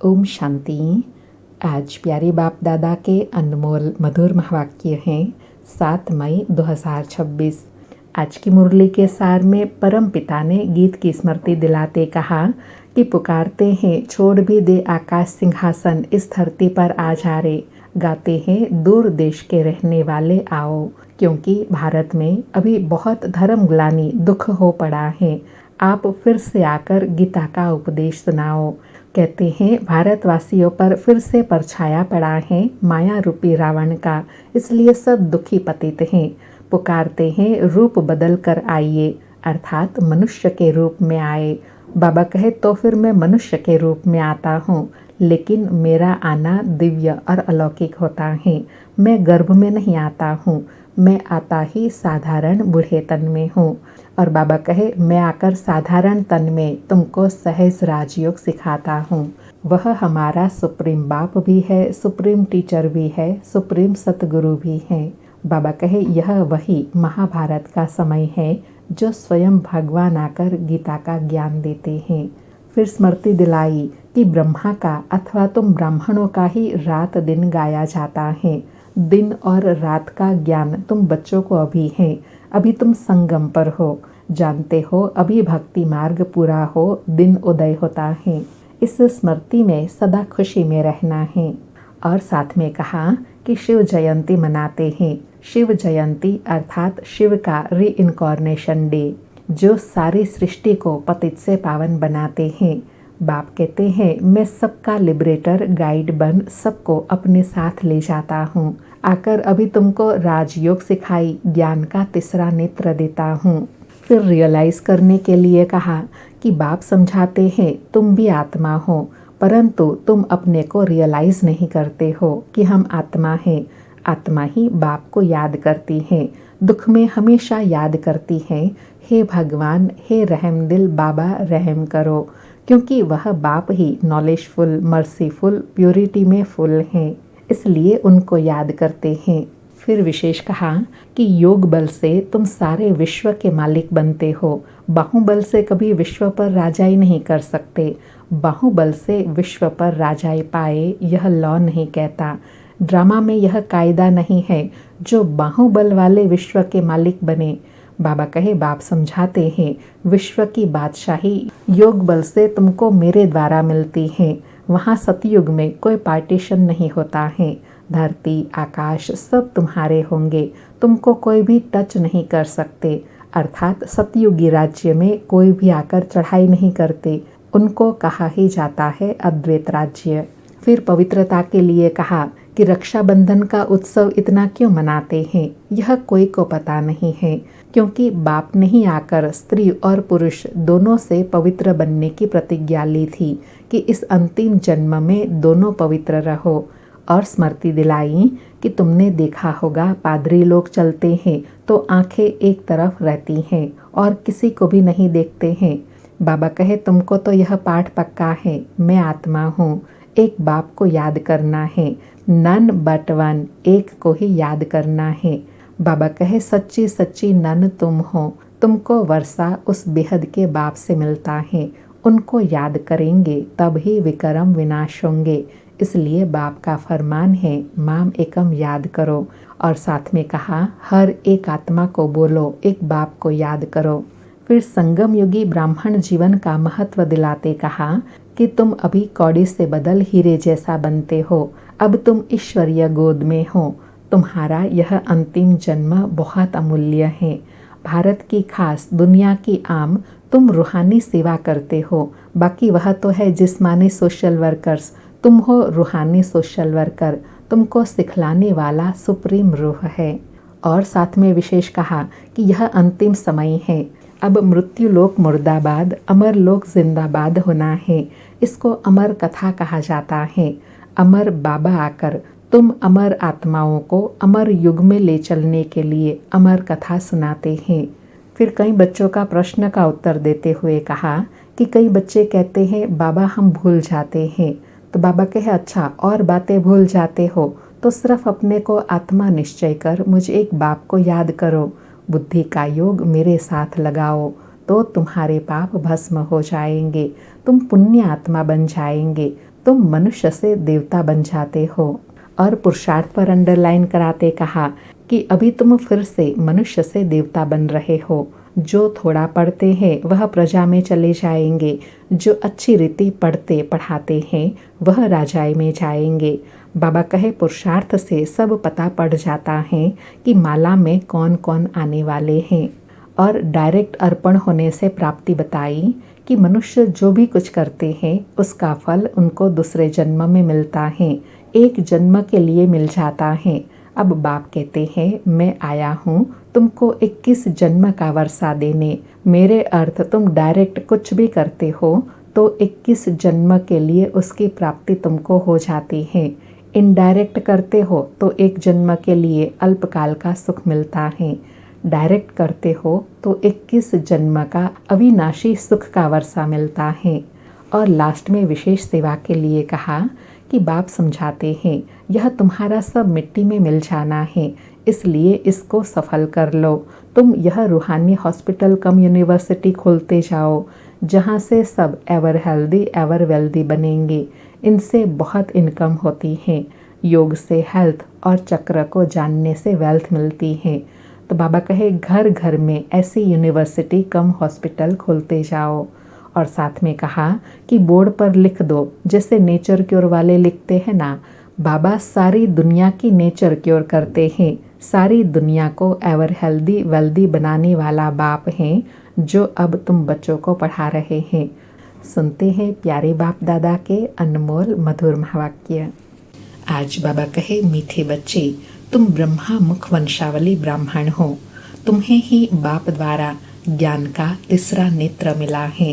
ओम शांति। आज प्यारे बाप दादा के अनमोल मधुर महावाक्य हैं 7 मई 2026। आज की मुरली के सार में परम पिता ने गीत की स्मृति दिलाते कहा कि पुकारते हैं छोड़ भी दे आकाश सिंहासन, इस धरती पर आ जा रे। गाते हैं दूर देश के रहने वाले आओ, क्योंकि भारत में अभी बहुत धर्म ग्लानि दुख हो पड़ा है। आप फिर से आकर गीता का उपदेश सुनाओ। कहते हैं भारतवासियों पर फिर से परछाया पड़ा है माया रूपी रावण का, इसलिए सब दुखी पतित हैं। पुकारते हैं रूप बदल कर आइए, अर्थात मनुष्य के रूप में आए। बाबा कहे तो फिर मैं मनुष्य के रूप में आता हूँ, लेकिन मेरा आना दिव्य और अलौकिक होता है। मैं गर्भ में नहीं आता हूँ, मैं आता ही साधारण बूढ़े तन में हूँ। और बाबा कहे मैं आकर साधारण तन में तुमको सहज राजयोग सिखाता हूँ। वह हमारा सुप्रीम बाप भी है, सुप्रीम टीचर भी है, सुप्रीम सतगुरु भी है। बाबा कहे यह वही महाभारत का समय है जो स्वयं भगवान आकर गीता का ज्ञान देते हैं। फिर स्मृति दिलाई कि ब्रह्मा का अथवा तुम ब्राह्मणों का ही रात दिन गाया जाता है। दिन और रात का ज्ञान तुम बच्चों को अभी है, अभी तुम संगम पर हो, जानते हो अभी भक्ति मार्ग पूरा हो, दिन उदय होता है। इस स्मृति में सदा खुशी में रहना है। और साथ में कहा कि शिव जयंती मनाते हैं। शिव जयंती अर्थात शिव का रीइंकॉर्नेशन डे, जो सारी सृष्टि को पतित से पावन बनाते हैं। बाप कहते हैं मैं सबका लिबरेटर गाइड बन सबको अपने साथ ले जाता हूँ। आकर अभी तुमको राजयोग सिखाई, ज्ञान का तीसरा नेत्र देता हूँ। फिर रियलाइज करने के लिए कहा कि बाप समझाते हैं तुम भी आत्मा हो, परंतु तुम अपने को रियलाइज नहीं करते हो कि हम आत्मा हैं। आत्मा ही बाप को याद करती है, दुख में हमेशा याद करती है, हे भगवान, हे रहम दिल बाबा रहम करो, क्योंकि वह बाप ही नॉलेजफुल, मर्सीफुल, प्योरिटी में फुल हैं, इसलिए उनको याद करते हैं। फिर विशेष कहा कि योग बल से तुम सारे विश्व के मालिक बनते हो। बाहुबल से कभी विश्व पर राजाई नहीं कर सकते। बाहुबल से विश्व पर राजाई पाए यह लॉ नहीं कहता। ड्रामा में यह कायदा नहीं है जो बाहुबल वाले विश्व के मालिक बने। बाबा कहे बाप समझाते हैं विश्व की बादशाही योग बल से तुमको मेरे द्वारा मिलती है। वहाँ सतयुग में कोई पार्टीशन नहीं होता है। धरती आकाश सब तुम्हारे होंगे, तुमको कोई भी टच नहीं कर सकते। अर्थात सतयुगी राज्य में कोई भी आकर चढ़ाई नहीं करते, उनको कहा ही जाता है अद्वैत राज्य। फिर पवित्रता के लिए कहा कि रक्षाबंधन का उत्सव इतना क्यों मनाते हैं, यह कोई को पता नहीं है, क्योंकि बाप ने ही आकर स्त्री और पुरुष दोनों से पवित्र बनने की प्रतिज्ञा ली थी कि इस अंतिम जन्म में दोनों पवित्र रहो। और स्मृति दिलाई कि तुमने देखा होगा पादरी लोग चलते हैं तो आंखें एक तरफ रहती हैं और किसी को भी नहीं देखते हैं। बाबा कहे तुमको तो यह पाठ पक्का है, मैं आत्मा हूँ, एक बाप को याद करना है, नन बट वन, एक को ही याद करना है। बाबा कहे सच्ची सच्ची नन तुम हो, तुमको वर्षा उस बेहद के बाप से मिलता है, उनको याद करेंगे तब ही विक्रम विनाश होंगे। इसलिए बाप का फरमान है माम एकम याद करो। और साथ में कहा हर एक आत्मा को बोलो एक बाप को याद करो। फिर संगम युगी ब्राह्मण जीवन का महत्व दिलाते कहा कि तुम अभी कौड़ी से बदल हीरे जैसा बनते हो, अब तुम ईश्वरीय गोद में हो। तुम्हारा यह अंतिम जन्म बहुत अमूल्य है। भारत की खास, दुनिया की आम, तुम रूहानी सेवा करते हो, बाकी वह तो है जिस्मानी सोशल वर्कर्स, तुम हो रूहानी सोशल वर्कर, तुमको सिखलाने वाला सुप्रीम रूह है। और साथ में विशेष कहा कि यह अंतिम समय है, अब मृत्यु लोक मुर्दाबाद, अमर लोक जिंदाबाद होना है। इसको अमर कथा कहा जाता है। अमर बाबा आकर तुम अमर आत्माओं को अमर युग में ले चलने के लिए अमर कथा सुनाते हैं। फिर कई बच्चों का प्रश्न का उत्तर देते हुए कहा कि कई बच्चे कहते हैं बाबा हम भूल जाते हैं। तो बाबा कहे अच्छा और बातें भूल जाते हो तो सिर्फ अपने को आत्मा निश्चय कर मुझे एक बाप को याद करो, बुद्धि का योग मेरे साथ लगाओ, तो तो तुम्हारे पाप भस्म हो जाएंगे, तुम पुण्य आत्मा बन जाएंगे, तुम मनुष्य से देवता बन जाते हो। और पुरुषार्थ पर अंडरलाइन कराते कहा कि अभी तुम फिर से मनुष्य से देवता बन रहे हो। जो थोड़ा पढ़ते हैं वह प्रजा में चले जाएंगे, जो अच्छी रीति पढ़ते पढ़ाते हैं वह राजाई में जाएंगे। बाबा कहे पुरुषार्थ से सब पता पड़ जाता है कि माला में कौन कौन आने वाले हैं। और डायरेक्ट अर्पण होने से प्राप्ति बताई कि मनुष्य जो भी कुछ करते हैं उसका फल उनको दूसरे जन्म में मिलता है, एक जन्म के लिए मिल जाता है। अब बाप कहते हैं मैं आया हूँ तुमको 21 जन्म का वर्षा देने। मेरे अर्थ तुम डायरेक्ट कुछ भी करते हो तो 21 जन्म के लिए उसकी प्राप्ति तुमको हो जाती है। इनडायरेक्ट करते हो तो एक जन्म के लिए अल्पकाल का सुख मिलता है। डायरेक्ट करते हो तो 21 जन्म का अविनाशी सुख का वर्षा मिलता है। और लास्ट में विशेष सेवा के लिए कहा कि बाप समझाते हैं यह तुम्हारा सब मिट्टी में मिल जाना है, इसलिए इसको सफल कर लो। तुम यह रूहानी हॉस्पिटल कम यूनिवर्सिटी खोलते जाओ जहाँ से सब एवर हेल्दी एवर वेल्दी बनेंगे। इनसे बहुत इनकम होती है। योग से हेल्थ और चक्र को जानने से वेल्थ मिलती है। तो बाबा कहे घर घर में ऐसी यूनिवर्सिटी कम हॉस्पिटल खोलते जाओ। और साथ में कहा कि बोर्ड पर लिख दो, जैसे नेचर क्योर वाले लिखते हैं ना, बाबा सारी दुनिया की नेचर क्योर करते हैं। सारी दुनिया को एवर हेल्दी वेल्दी बनाने वाला बाप हैं जो अब तुम बच्चों को पढ़ा रहे हैं। सुनते हैं प्यारे बाप दादा के अनमोल मधुर महावाक्य। आज बाबा कहे मीठे बच्चे, तुम ब्रह्मा मुख वंशावली ब्राह्मण हो। तुम्हें ही बाप द्वारा ज्ञान का तीसरा नेत्र मिला है।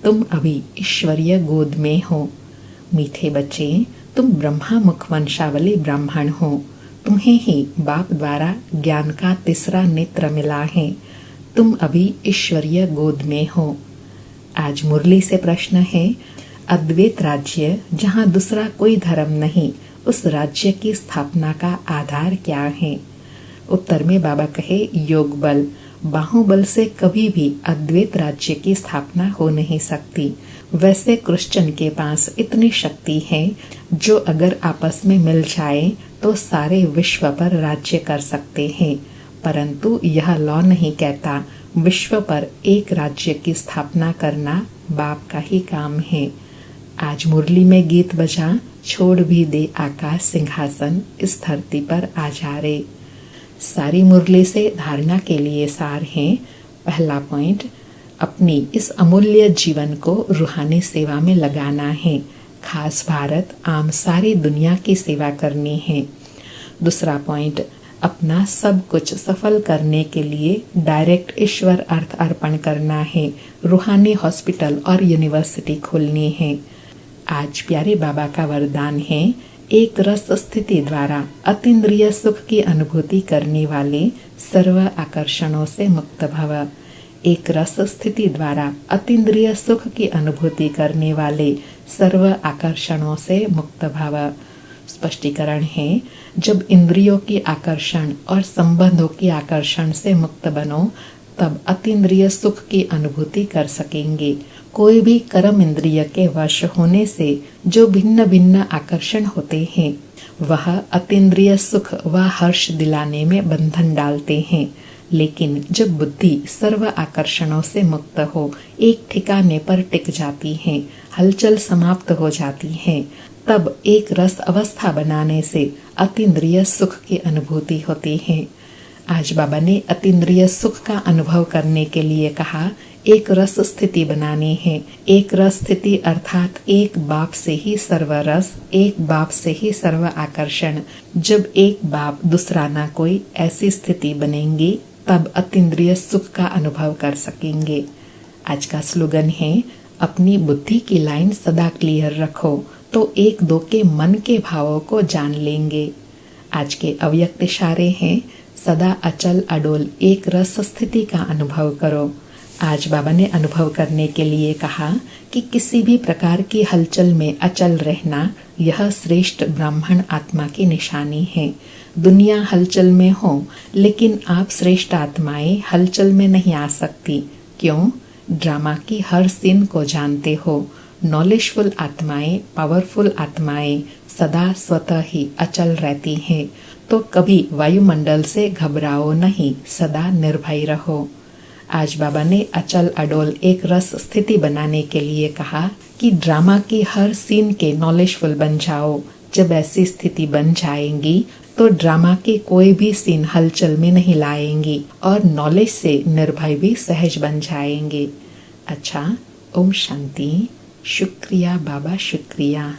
तुम अभी ईश्वरीय गोद में हो। मीठे बच्चे, तुम ब्रह्मा मुख वंशावली ब्राह्मण हो। तुम्हें ही बाप द्वारा ज्ञान का तीसरा नेत्र मिला है। तुम अभी ईश्वरीय गोद में हो। आज मुरली से प्रश्न है, अद्वैत राज्य जहाँ दूसरा कोई धर्म नहीं, उस राज्य की स्थापना का आधार क्या है? उत्तर में बाबा कहे योग बल। बाहुबल से कभी भी अद्वैत राज्य की स्थापना हो नहीं सकती। वैसे क्रिश्चियन के पास इतनी शक्ति है जो अगर आपस में मिल जाए तो सारे विश्व पर राज्य कर सकते हैं, परंतु यह लॉ नहीं कहता विश्व पर एक राज्य की स्थापना करना बाप का ही काम है। आज मुरली में गीत बजा, छोड़ भी दे आकाश सिंहासन, इस धरती पर आ जा रे। सारी मुरली से धारणा के लिए सार है। पहला पॉइंट, अपनी इस अमूल्य जीवन को रूहानी सेवा में लगाना है। खास भारत आम सारी दुनिया की सेवा करनी है। दूसरा पॉइंट, अपना सब कुछ सफल करने के लिए डायरेक्ट ईश्वर अर्थ अर्पण करना है। रूहानी हॉस्पिटल और यूनिवर्सिटी खोलनी है। आज प्यारे बाबा का वरदान है, एक रस स्थिति द्वारा अतीन्द्रिय सुख की अनुभूति करने वाले सर्व आकर्षणों से मुक्त भव। एक रस स्थिति द्वारा अतीन्द्रिय सुख की अनुभूति करने वाले सर्व आकर्षणों से मुक्त भव। स्पष्टीकरण है, जब इंद्रियों की आकर्षण और संबंधों की आकर्षण से मुक्त बनो तब अतीन्द्रिय सुख की अनुभूति कर सकेंगे। कोई भी कर्म इंद्रिय के वश होने से जो भिन्न भिन्न आकर्षण होते हैं वह अतीन्द्रिय सुख व हर्ष दिलाने में बंधन डालते हैं। लेकिन जब बुद्धि सर्व आकर्षणों से मुक्त हो, एक ठिकाने पर टिक जाती है, हलचल समाप्त हो जाती है, तब एक रस अवस्था बनाने से अतीन्द्रिय सुख की अनुभूति होती है। आज बाबा ने अतीन्द्रिय सुख का अनुभव करने के लिए कहा, एक रस स्थिति बनानी है। एक रस स्थिति अर्थात एक बाप से ही सर्व रस, एक बाप से ही सर्व आकर्षण। जब एक बाप दूसरा ना कोई, ऐसी स्थिति बनेंगी तब अतीन्द्रिय सुख का अनुभव कर सकेंगे। आज का स्लोगन है, अपनी बुद्धि की लाइन सदा क्लियर रखो तो एक दो के मन के भावों को जान लेंगे। आज के अव्यक्त इशारे हैं, सदा अचल अडोल एक रस स्थिति का अनुभव करो। आज बाबा ने अनुभव करने के लिए कहा कि किसी भी प्रकार की हलचल में अचल रहना यह श्रेष्ठ ब्राह्मण आत्मा की निशानी है। दुनिया हलचल में हो लेकिन आप श्रेष्ठ आत्माएं हलचल में नहीं आ सकती। क्यों? ड्रामा की हर सीन को जानते हो। नॉलेजफुल आत्माएं, पावरफुल आत्माएं सदा स्वतः ही अचल रहती हैं, तो कभी वायुमंडल से घबराओ नहीं, सदा निर्भय रहो। आज बाबा ने अचल अडोल एक रस स्थिति बनाने के लिए कहा कि ड्रामा की हर सीन के नॉलेजफुल बन जाओ। जब ऐसी स्थिति बन जाएंगी तो ड्रामा के कोई भी सीन हलचल में नहीं लाएंगी और नॉलेज से निर्भय भी सहज बन जाएंगे। अच्छा, ओम शांति। शुक्रिया बाबा, शुक्रिया।